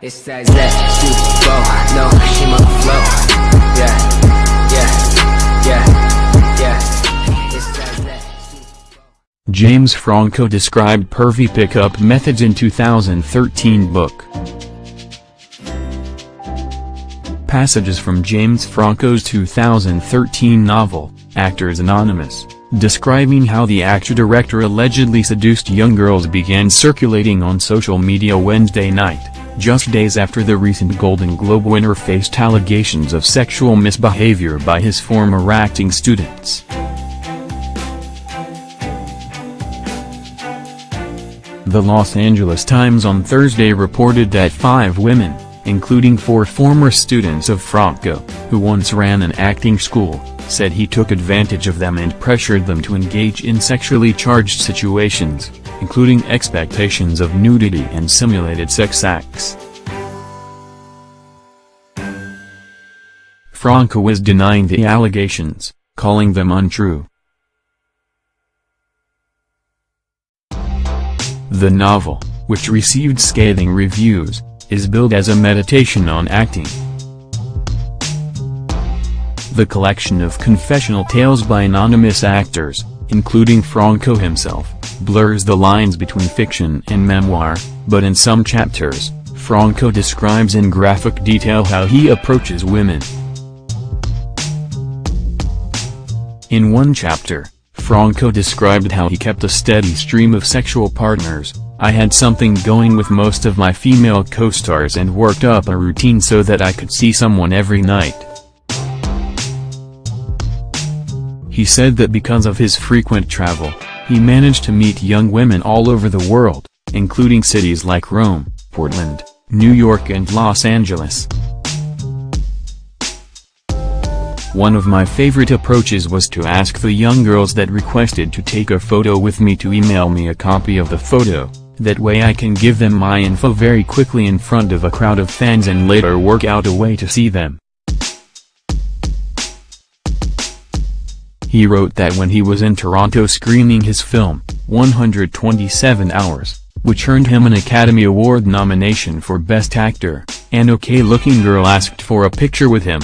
It's that flow, no, she my flow. Yeah. It's that James Franco described pervy pickup methods in 2013 book. Passages from James Franco's 2013 novel, Actors Anonymous, describing how the actor-director allegedly seduced young girls began circulating on social media Wednesday night, just days after the recent Golden Globe winner faced allegations of sexual misbehavior by his former acting students. The Los Angeles Times on Thursday reported that 5 women, including 4 former students of Franco, who once ran an acting school, said he took advantage of them and pressured them to engage in sexually charged situations, including expectations of nudity and simulated sex acts. Franco is denying the allegations, calling them untrue. The novel, which received scathing reviews, is billed as a meditation on acting. The collection of confessional tales by anonymous actors, including Franco himself, blurs the lines between fiction and memoir, but in some chapters, Franco describes in graphic detail how he approaches women. In one chapter, Franco described how he kept a steady stream of sexual partners. I had something going with most of my female co-stars and worked up a routine so that I could see someone every night. He said that because of his frequent travel, he managed to meet young women all over the world, including cities like Rome, Portland, New York and Los Angeles. One of my favorite approaches was to ask the young girls that requested to take a photo with me to email me a copy of the photo. That way I can give them my info very quickly in front of a crowd of fans and later work out a way to see them. He wrote that when he was in Toronto screening his film, 127 Hours, which earned him an Academy Award nomination for Best Actor, an okay-looking girl asked for a picture with him.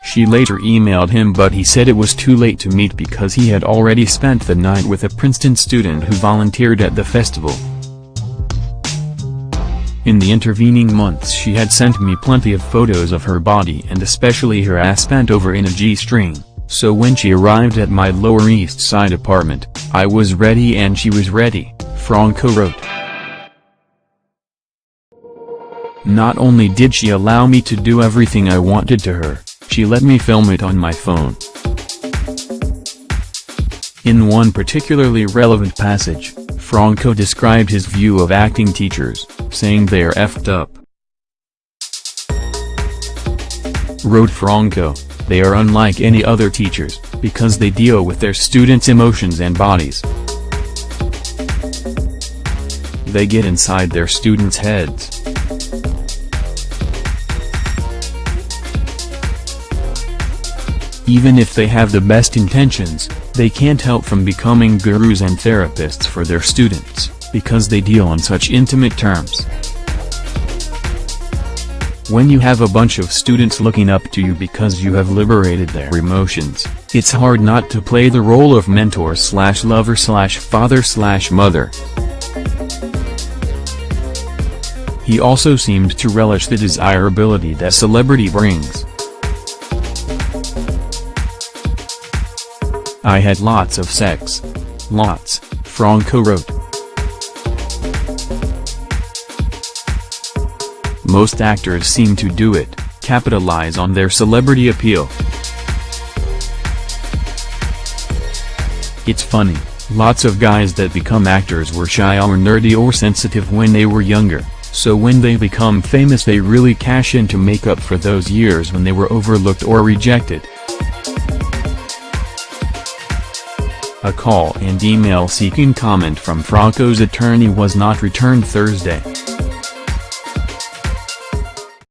She later emailed him, but he said it was too late to meet because he had already spent the night with a Princeton student who volunteered at the festival. In the intervening months she had sent me plenty of photos of her body and especially her ass bent over in a G-string, so when she arrived at my Lower East Side apartment, I was ready and she was ready, Franco wrote. Not only did she allow me to do everything I wanted to her, she let me film it on my phone. In one particularly relevant passage, Franco described his view of acting teachers, saying they're effed up. Wrote Franco, they are unlike any other teachers, because they deal with their students' emotions and bodies. They get inside their students' heads. Even if they have the best intentions, they can't help from becoming gurus and therapists for their students, because they deal on such intimate terms. When you have a bunch of students looking up to you because you have liberated their emotions, it's hard not to play the role of mentor/lover/father/mother. He also seemed to relish the desirability that celebrity brings. I had lots of sex. Lots, Franco wrote. Most actors seem to do it, capitalize on their celebrity appeal. It's funny, lots of guys that become actors were shy or nerdy or sensitive when they were younger, so when they become famous they really cash in to make up for those years when they were overlooked or rejected. A call and email seeking comment from Franco's attorney was not returned Thursday.